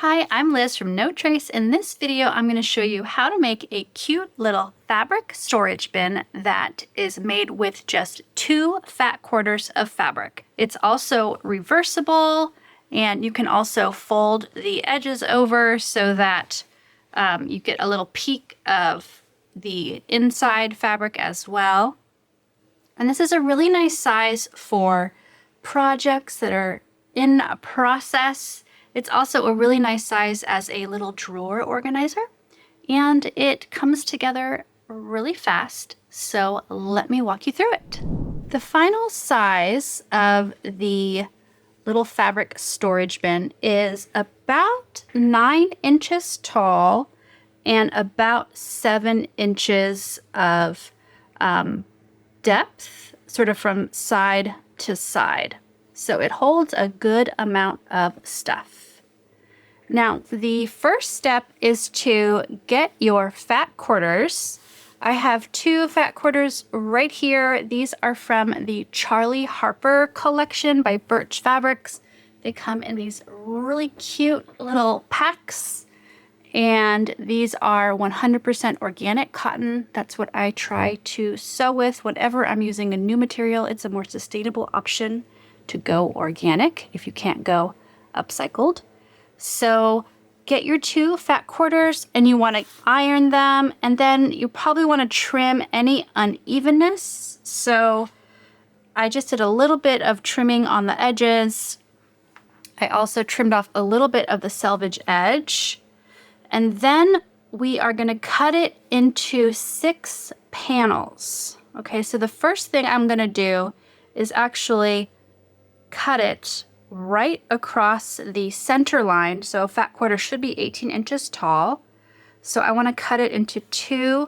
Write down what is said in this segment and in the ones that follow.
Hi, I'm Liz from No Trace. In this video, I'm going to show you how to make a cute little fabric storage bin that is made with just 2 fat quarters of fabric. It's also reversible, and you can also fold the edges over so that you get a little peek of the inside fabric as well. And this is a really nice size for projects that are in a process. It's also a really nice size as a little drawer organizer, and it comes together really fast. So let me walk you through it. The final size of the little fabric storage bin is about 9 inches tall and about 7 inches of depth, sort of from side to side. So it holds a good amount of stuff. Now, the first step is to get your fat quarters. I have 2 fat quarters right here. These are from the Charlie Harper collection by Birch Fabrics. They come in these really cute little packs. And these are 100% organic cotton. That's what I try to sew with whenever I'm using a new material. It's a more sustainable option to go organic if you can't go upcycled. So get your 2 fat quarters and you want to iron them, and then you probably want to trim any unevenness. So I just did a little bit of trimming on the edges. I also trimmed off a little bit of the selvage edge. And then we are going to cut it into 6 panels. Okay, so the first thing I'm going to do is actually cut it right across the center line. So a fat quarter should be 18 inches tall. So I want to cut it into 2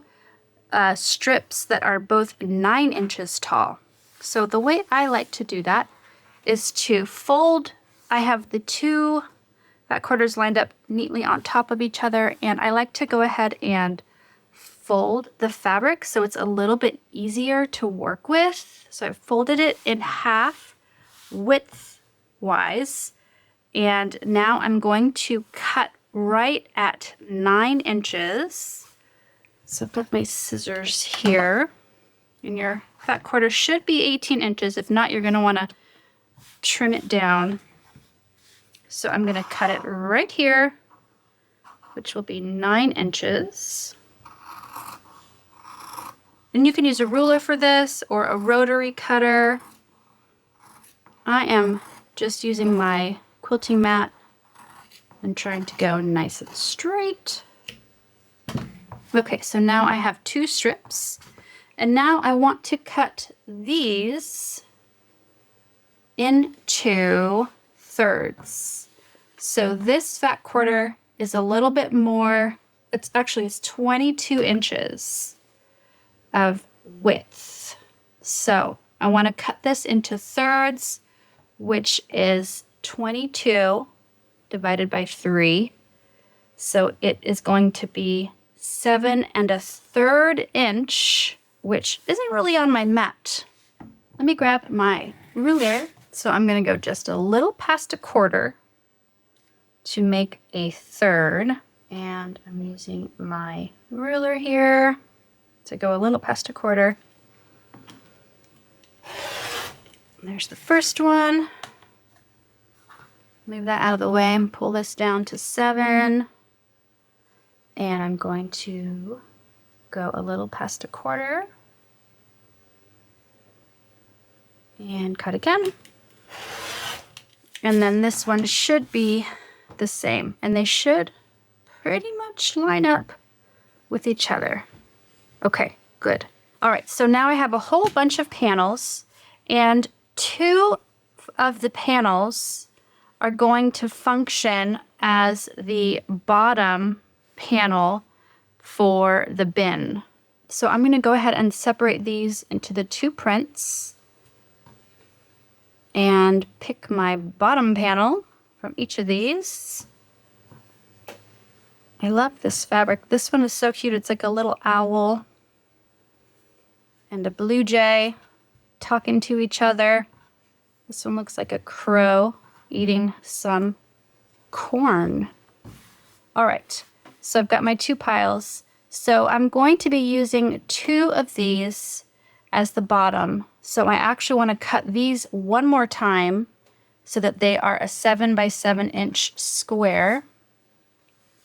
strips that are both 9 inches tall. So the way I like to do that is to fold. I have the 2 fat quarters lined up neatly on top of each other, and I like to go ahead and fold the fabric so it's a little bit easier to work with. So I folded it in half width-wise, and now I'm going to cut right at 9 inches. So I've got my scissors here, and your fat quarter should be 18 inches. If not, you're going to want to trim it down. So I'm going to cut it right here, which will be 9 inches. And you can use a ruler for this or a rotary cutter. I am just using my quilting mat and trying to go nice and straight. Okay, so now I have 2 strips. And now I want to cut these into thirds. So this fat quarter is a little bit more, it's 22 inches of width. So I want to cut this into thirds, which is 22 divided by 3. So it is going to be 7 1/3 inch, which isn't really on my mat. Let me grab my ruler. So I'm going to go just a little past a quarter to make a third. And I'm using my ruler here to go a little past a quarter. There's the first one. Move that out of the way and pull this down to 7. And I'm going to go a little past a quarter. And cut again. And then this one should be the same. And they should pretty much line up with each other. Okay, good. All right, so now I have a whole bunch of panels, and 2 of the panels are going to function as the bottom panel for the bin. So I'm going to go ahead and separate these into the 2 prints and pick my bottom panel from each of these. I love this fabric. This one is so cute. It's like a little owl and a blue jay talking to each other. This one looks like a crow eating some corn. All right, so I've got my 2 piles. So I'm going to be using 2 of these as the bottom. So I actually want to cut these one more time so that they are a 7 by 7 inch square.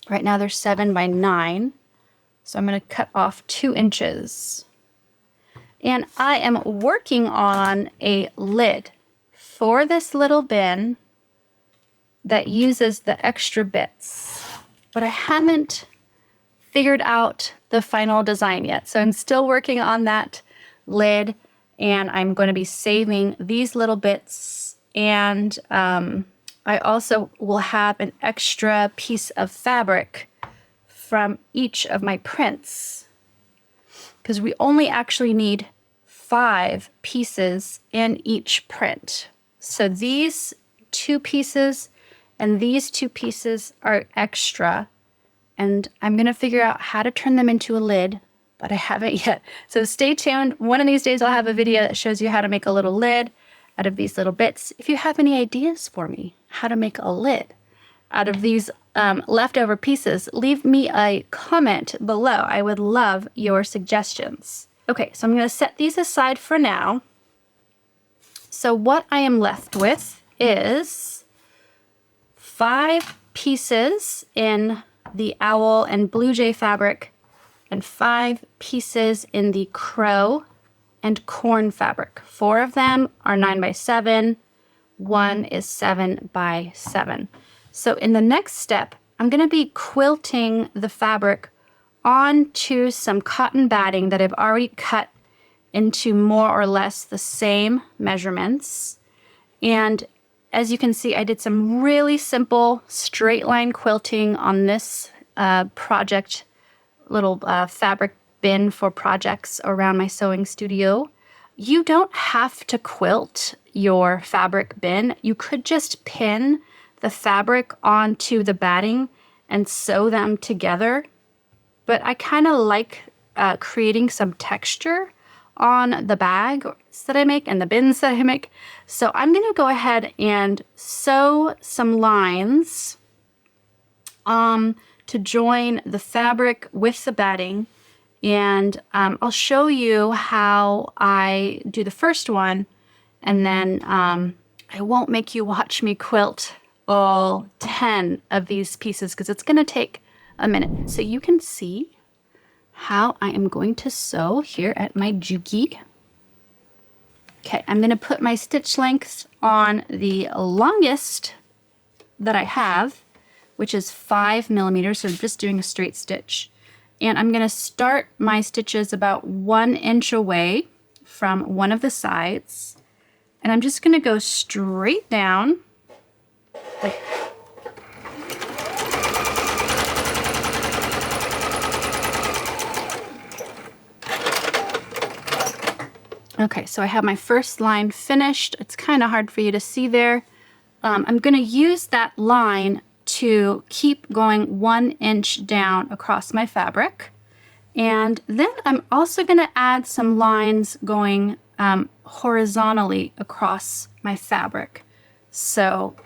Right now they're 7 by 9. So I'm going to cut off 2 inches. And I am working on a lid for this little bin that uses the extra bits, but I haven't figured out the final design yet. So I'm still working on that lid, and I'm going to be saving these little bits. And I also will have an extra piece of fabric from each of my prints, because we only actually need 5 pieces in each print. So these 2 pieces and these 2 pieces are extra, and I'm gonna figure out how to turn them into a lid, but I haven't yet. So stay tuned. One of these days I'll have a video that shows you how to make a little lid out of these little bits. If you have any ideas for me how to make a lid out of these leftover pieces, leave me a comment below. I would love your suggestions. Okay, so I'm gonna set these aside for now. So what I am left with is 5 pieces in the owl and blue jay fabric and 5 pieces in the crow and corn fabric. 4 of them are 9 by 7. 1 is 7 by 7. So in the next step, I'm going to be quilting the fabric onto some cotton batting that I've already cut into more or less the same measurements. And as you can see, I did some really simple straight line quilting on this project, little fabric bin for projects around my sewing studio. You don't have to quilt your fabric bin. You could just pin the fabric onto the batting and sew them together. But I kind of like creating some texture on the bags that I make and the bins that I make. So I'm going to go ahead and sew some lines to join the fabric with the batting. And I'll show you how I do the first one, and then I won't make you watch me quilt all 10 of these pieces because it's going to take a minute. So you can see how I am going to sew here at my Juki. Okay, I'm going to put my stitch length on the longest that I have, which is 5 millimeters. So I'm just doing a straight stitch. And I'm going to start my stitches about 1 inch away from one of the sides. And I'm just going to go straight down. Like, okay, so I have my first line finished. It's kind of hard for you to see there. I'm going to use that line to keep going 1 inch down across my fabric. And then I'm also going to add some lines going horizontally across my fabric. So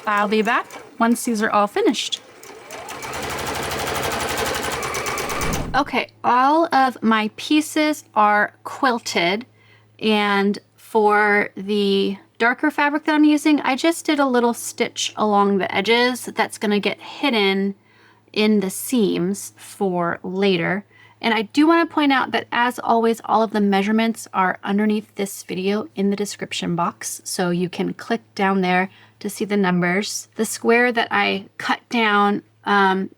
I'll be back once these are all finished. Okay, all of my pieces are quilted, and for the darker fabric that I'm using, I just did a little stitch along the edges that's going to get hidden in the seams for later. And I do want to point out that, as always, all of the measurements are underneath this video in the description box, so you can click down there to see the numbers. The square that I cut down,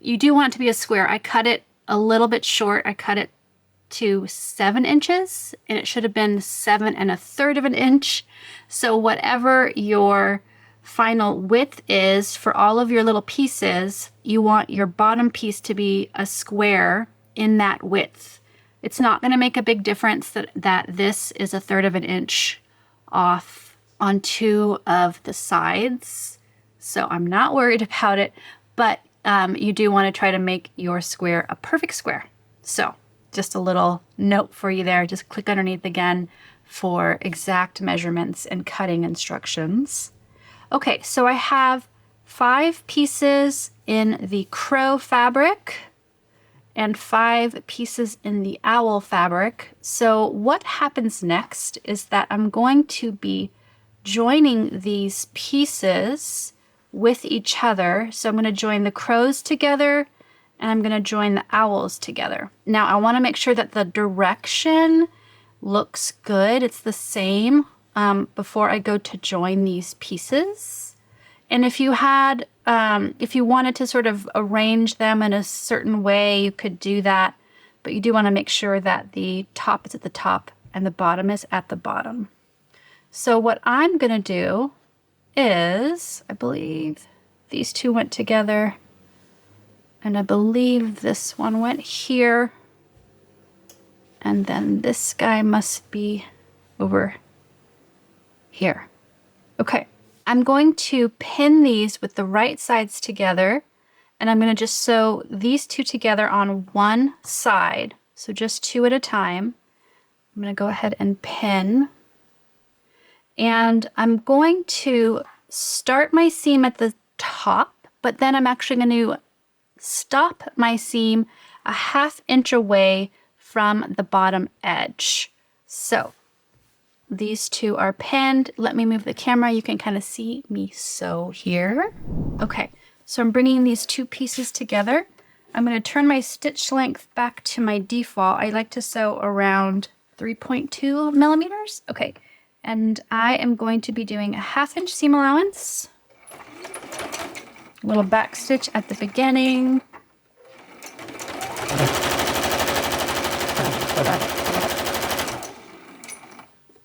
you do want it to be a square. I cut it a little bit short. I cut it to 7 inches, and it should have been 7 1/3 of an inch. So whatever your final width is for all of your little pieces, you want your bottom piece to be a square in that width. It's not going to make a big difference that this is 1/3 of an inch off on 2 of the sides. So I'm not worried about it, but you do want to try to make your square a perfect square. So just a little note for you there. Just click underneath again for exact measurements and cutting instructions. Okay, so I have 5 pieces in the crow fabric and 5 pieces in the owl fabric. So what happens next is that I'm going to be joining these pieces with each other. So I'm going to join the crows together and I'm going to join the owls together. Now I want to make sure that the direction looks good. It's the same before I go to join these pieces. And if you had, if you wanted to sort of arrange them in a certain way, you could do that. But you do want to make sure that the top is at the top and the bottom is at the bottom. So what I'm going to do is, I believe these two went together. And I believe this one went here. And then this guy must be over here. Okay. I'm going to pin these with the right sides together, and I'm going to just sew these two together on one side. So just 2 at a time. I'm going to go ahead and pin. And I'm going to start my seam at the top, but then I'm actually going to stop my seam a 1/2 inch away from the bottom edge. So these two are pinned. Let me move the camera. You can kind of see me sew here. Okay, so I'm bringing these 2 pieces together. I'm going to turn my stitch length back to my default. I like to sew around 3.2 millimeters. Okay, and I am going to be doing a 1/2 inch seam allowance. A little back stitch at the beginning.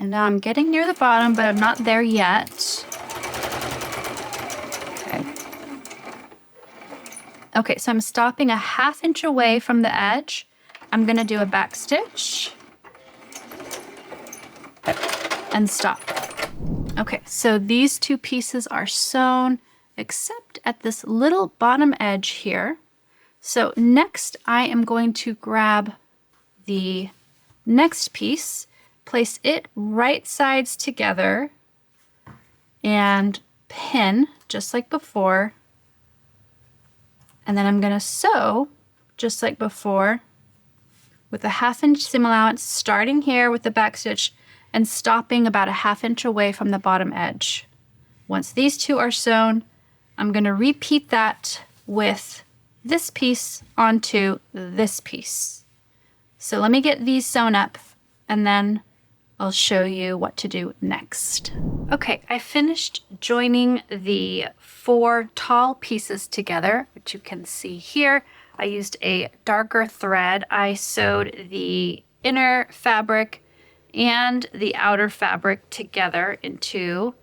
And now I'm getting near the bottom, but I'm not there yet. Okay. Okay, so I'm stopping a 1/2 inch away from the edge. I'm going to do a back stitch. And stop. Okay, so these 2 pieces are sewn, except at this little bottom edge here. So next I am going to grab the next piece, place it right sides together, and pin just like before. And then I'm going to sew just like before with a 1/2 inch seam allowance, starting here with the back stitch and stopping about a 1/2 inch away from the bottom edge. Once these 2 are sewn, I'm going to repeat that with this piece onto this piece. So let me get these sewn up and then I'll show you what to do next. Okay, I finished joining the 4 tall pieces together, which you can see here. I used a darker thread. I sewed the inner fabric and the outer fabric together into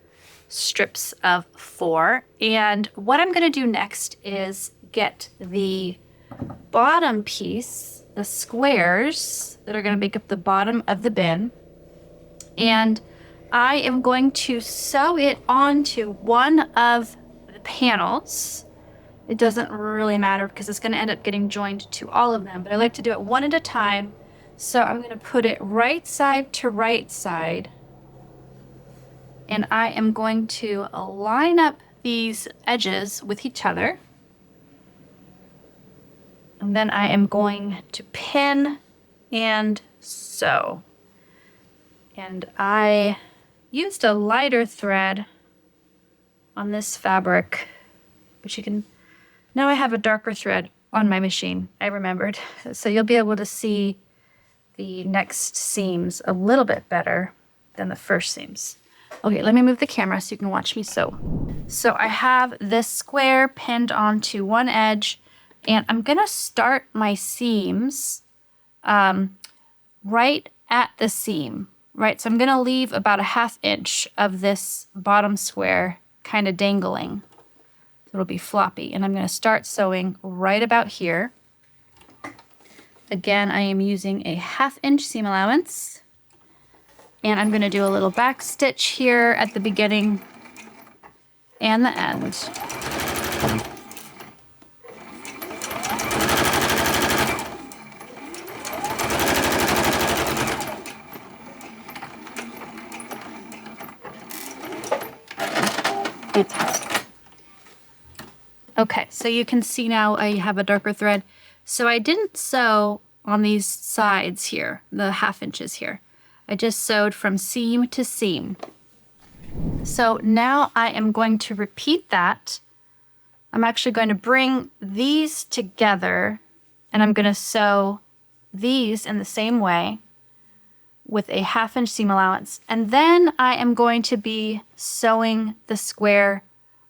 strips of 4. And what I'm going to do next is get the bottom piece, the squares that are going to make up the bottom of the bin, and I am going to sew it onto one of the panels. It doesn't really matter because it's going to end up getting joined to all of them, but I like to do it one at a time. So I'm going to put it right side to right side, and I am going to line up these edges with each other. And then I am going to pin and sew. And I used a lighter thread on this fabric, but you can, now I have a darker thread on my machine, I remembered. So you'll be able to see the next seams a little bit better than the first seams. Okay, let me move the camera so you can watch me sew. So I have this square pinned onto one edge, and I'm gonna start my seams right at the seam. Right, so I'm going to leave about a 1/2 inch of this bottom square kind of dangling. So it'll be floppy. And I'm going to start sewing right about here. Again, I am using a 1/2 inch seam allowance. And I'm going to do a little back stitch here at the beginning and the end. Okay, so you can see now I have a darker thread. So I didn't sew on these sides here, the 1/2 inches here. I just sewed from seam to seam. So now I am going to repeat that. I'm actually going to bring these together and I'm going to sew these in the same way with a 1/2 inch seam allowance. And then I am going to be sewing the square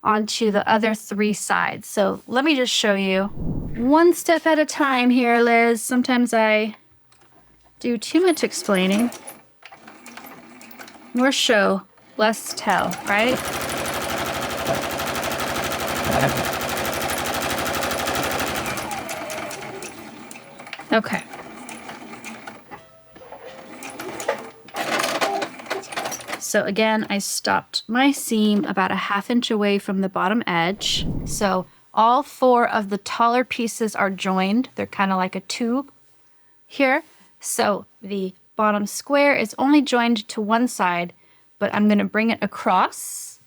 onto the other 3 sides. So let me just show you one step at a time here, Liz. Sometimes I do too much explaining. More show, less tell, right? Okay. So again, I stopped my seam about a 1/2 inch away from the bottom edge. So all 4 of the taller pieces are joined. They're kind of like a tube here. So the bottom square is only joined to one side, but I'm going to bring it across.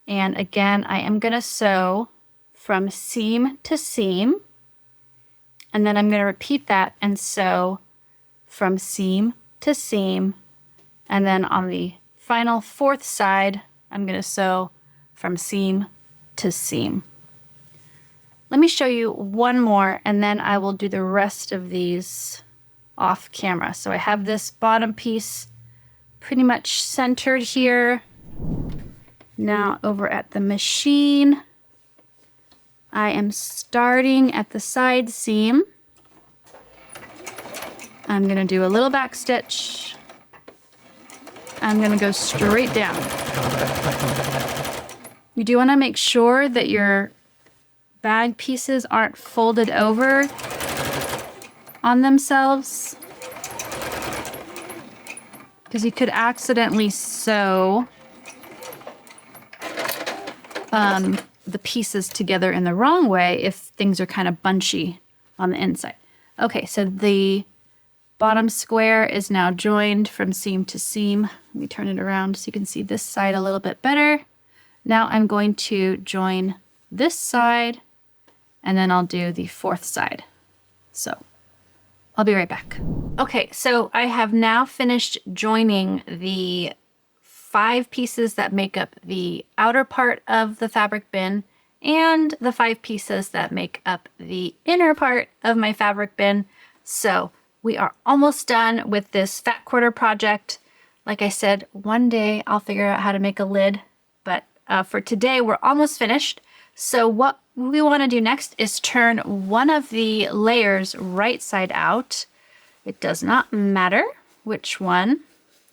And again, I am going to sew from seam to seam. And then I'm going to repeat that and sew from seam to seam. And then on the final 4th side, I'm going to sew from seam to seam. Let me show you one more, and then I will do the rest of these off camera. So I have this bottom piece pretty much centered here. Now over at the machine, I am starting at the side seam. I'm going to do a little back stitch. I'm going to go straight down. You do want to make sure that your bag pieces aren't folded over on themselves, because you could accidentally sew the pieces together in the wrong way if things are kind of bunchy on the inside. Okay, so the bottom square is now joined from seam to seam. Let me turn it around so you can see this side a little bit better. Now I'm going to join this side, and then I'll do the 4th side. So I'll be right back. Okay, so I have now finished joining the 5 pieces that make up the outer part of the fabric bin and the 5 pieces that make up the inner part of my fabric bin. So we are almost done with this fat quarter project. Like I said, one day I'll figure out how to make a lid, but for today we're almost finished. So what we want to do next is turn one of the layers right side out. It does not matter which one.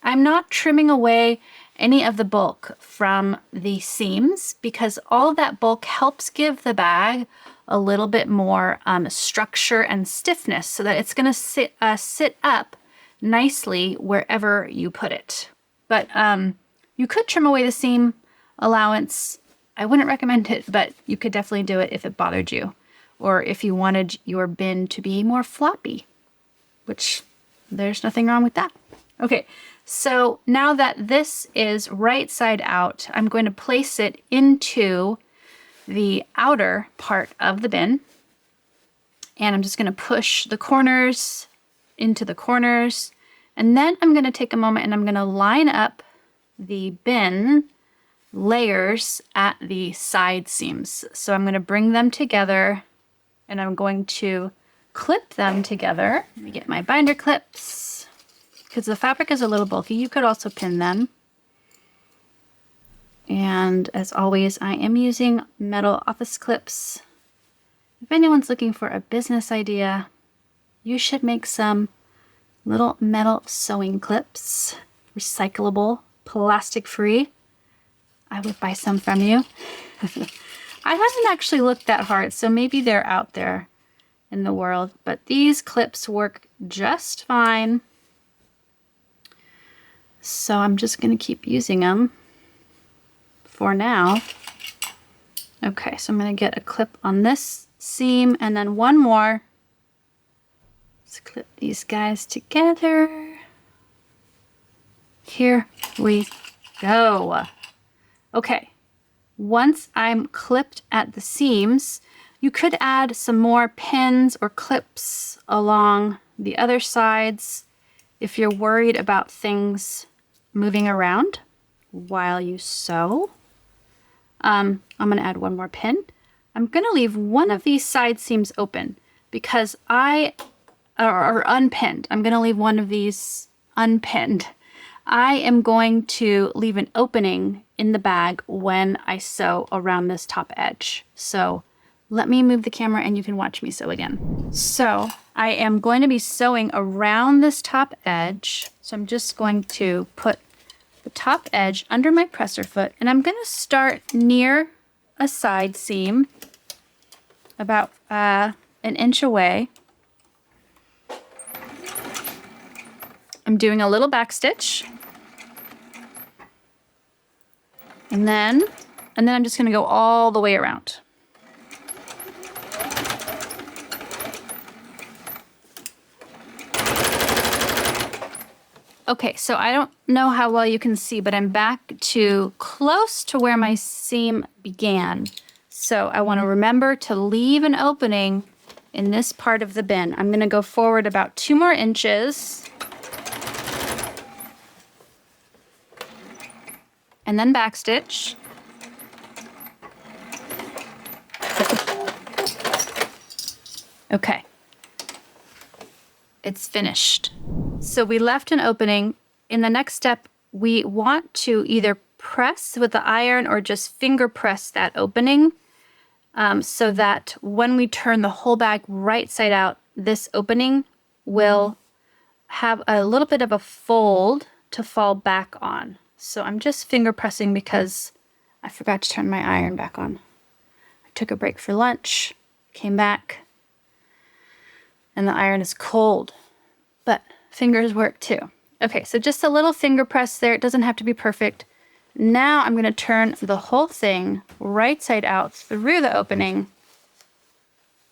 I'm not trimming away any of the bulk from the seams because all of that bulk helps give the bag a little bit more structure and stiffness so that it's going to sit up nicely wherever you put it. But you could trim away the seam allowance. I wouldn't recommend it, but you could definitely do it if it bothered you or if you wanted your bin to be more floppy, which there's nothing wrong with that. Okay, so now that this is right side out, I'm going to place it into the outer part of the bin. And I'm just going to push the corners into the corners. And then I'm going to take a moment and I'm going to line up the bin layers at the side seams. So I'm going to bring them together and I'm going to clip them together. Let me get my binder clips because the fabric is a little bulky. You could also pin them. And as always, I am using metal office clips. If anyone's looking for a business idea, you should make some little metal sewing clips, recyclable, plastic free. I would buy some from you. I haven't actually looked that hard, so maybe they're out there in the world, but these clips work just fine. So I'm just going to keep using them for now. Okay, so I'm going to get a clip on this seam and then one more. Let's clip these guys together. Here we go. Okay, once I'm clipped at the seams, You could add some more pins or clips along the other sides if you're worried about things moving around while you sew. I'm going to add one more pin. I'm going to leave one of these side seams open because or unpinned. I'm going to leave one of these unpinned. I am going to leave an opening in the bag when I sew around this top edge. So let me move the camera and you can watch me sew again. So I am going to be sewing around this top edge. So I'm just going to put the top edge under my presser foot, and I'm going to start near a side seam about an inch away. I'm doing a little back stitch, and then I'm just going to go all the way around. Okay, so I don't know how well you can see, but I'm back to close to where my seam began. So I want to remember to leave an opening in this part of the bin. I'm going to go forward about 2 more inches. And then backstitch. Okay. It's finished. So we left an opening. In the next step, we want to either press with the iron or just finger press that opening so that when we turn the whole bag right side out, this opening will have a little bit of a fold to fall back on. So I'm just finger pressing because I forgot to turn my iron back on. I took a break for lunch, came back, and the iron is cold. But fingers work too. Okay, so just a little finger press there. It doesn't have to be perfect. Now I'm going to turn the whole thing right side out through the opening.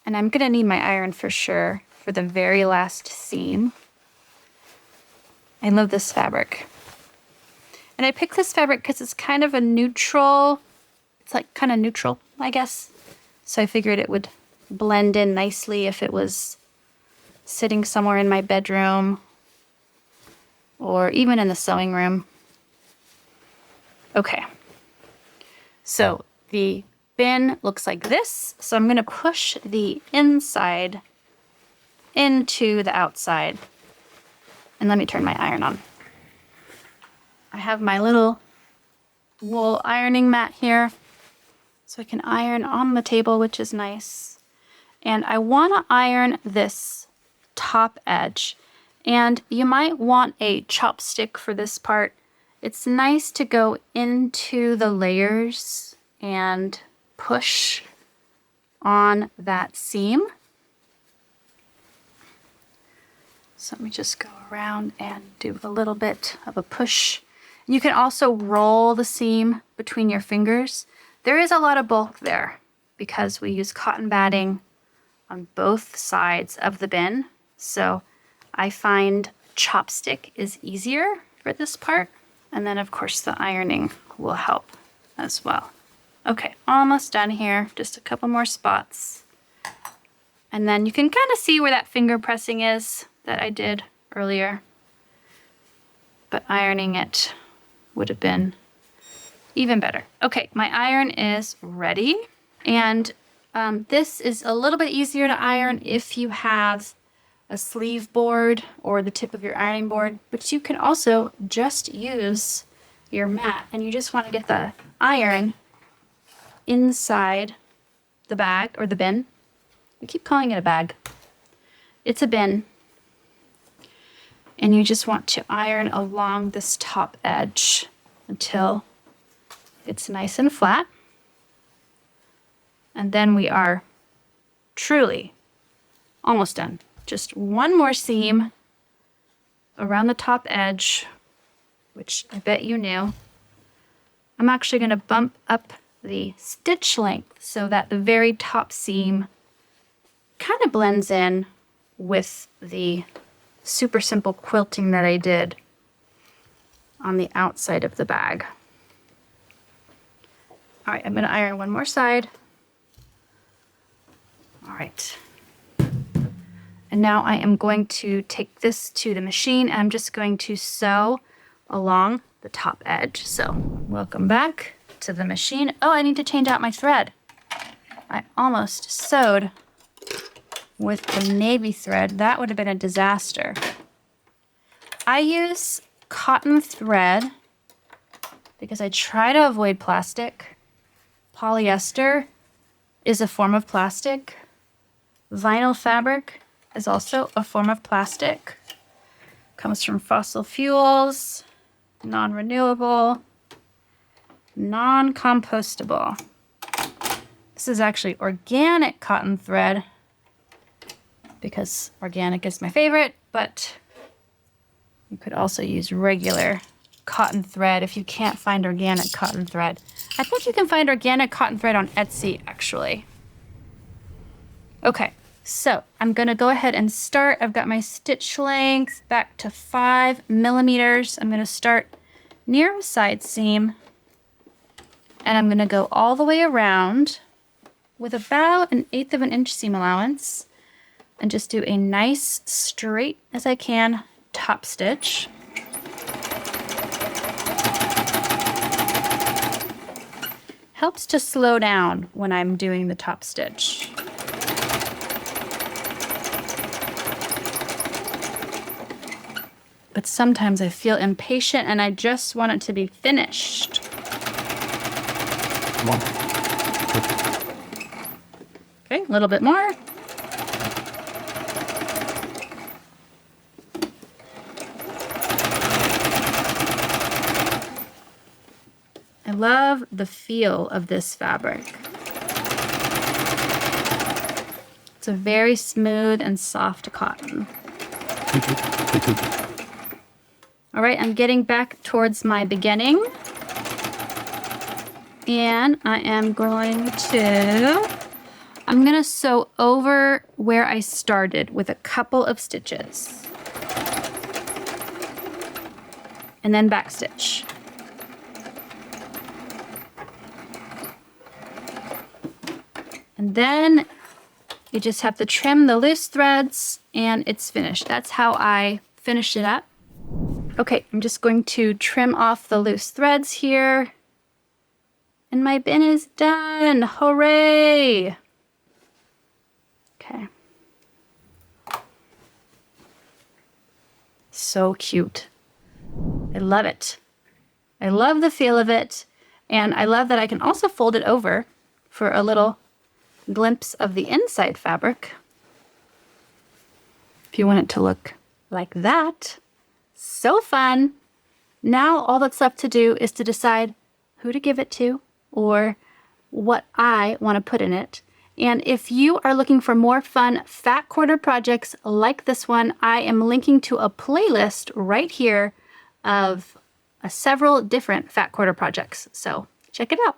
And I'm going to need my iron for sure for the very last seam. I love this fabric. And I picked this fabric because it's kind of a neutral. It's like kind of neutral, I guess. So I figured it would blend in nicely if it was sitting somewhere in my bedroom or even in the sewing room. Okay, so the bin looks like this. So I'm going to push the inside into the outside. And let me turn my iron on. I have my little wool ironing mat here, so I can iron on the table, which is nice. And I want to iron this top edge, and you might want a chopstick for this part. It's nice to go into the layers and push on that seam. So let me just go around and do a little bit of a push. You can also roll the seam between your fingers. There is a lot of bulk there because we use cotton batting on both sides of the bin. So I find chopstick is easier for this part. And then of course the ironing will help as well. Okay, almost done here. Just a couple more spots. And then you can kind of see where that finger pressing is that I did earlier. But ironing it would have been even better. Okay, my iron is ready. And this is a little bit easier to iron if you have a sleeve board or the tip of your ironing board, but you can also just use your mat, and you just want to get the iron inside the bag or the bin. I keep calling it a bag. It's a bin. And you just want to iron along this top edge until it's nice and flat. And then we are truly almost done. Just one more seam around the top edge, which I bet you knew. I'm actually going to bump up the stitch length so that the very top seam kind of blends in with the super simple quilting that I did on the outside of the bag. All right, I'm going to iron one more side. All right. And now I am going to take this to the machine. And I'm just going to sew along the top edge. So welcome back to the machine. Oh, I need to change out my thread. I almost sewed with the navy thread. That would have been a disaster. I use cotton thread because I try to avoid plastic. Polyester is a form of plastic. Vinyl fabric is also a form of plastic. Comes from fossil fuels, non-renewable, non-compostable. This is actually organic cotton thread because organic is my favorite, but you could also use regular cotton thread if you can't find organic cotton thread. I think you can find organic cotton thread on Etsy, actually. Okay, so I'm gonna go ahead and start. I've got my stitch length back to 5 millimeters. I'm gonna start near a side seam, and I'm gonna go all the way around with about 1/8 of an inch seam allowance, and just do a nice straight as I can top stitch. Helps to slow down when I'm doing the top stitch. But sometimes I feel impatient and I just want it to be finished. Okay, a little bit more. I love the feel of this fabric. It's a very smooth and soft cotton. All right, I'm getting back towards my beginning. And I'm gonna sew over where I started with a couple of stitches. And then backstitch. And then you just have to trim the loose threads and it's finished. That's how I finished it up. Okay, I'm just going to trim off the loose threads here. And my bin is done. Hooray! Okay. So cute. I love it. I love the feel of it. And I love that I can also fold it over for a little glimpse of the inside fabric. If you want it to look like that. So fun. Now all that's left to do is to decide who to give it to or what I want to put in it. And if you are looking for more fun fat quarter projects like this one, I am linking to a playlist right here of several different fat quarter projects. So check it out.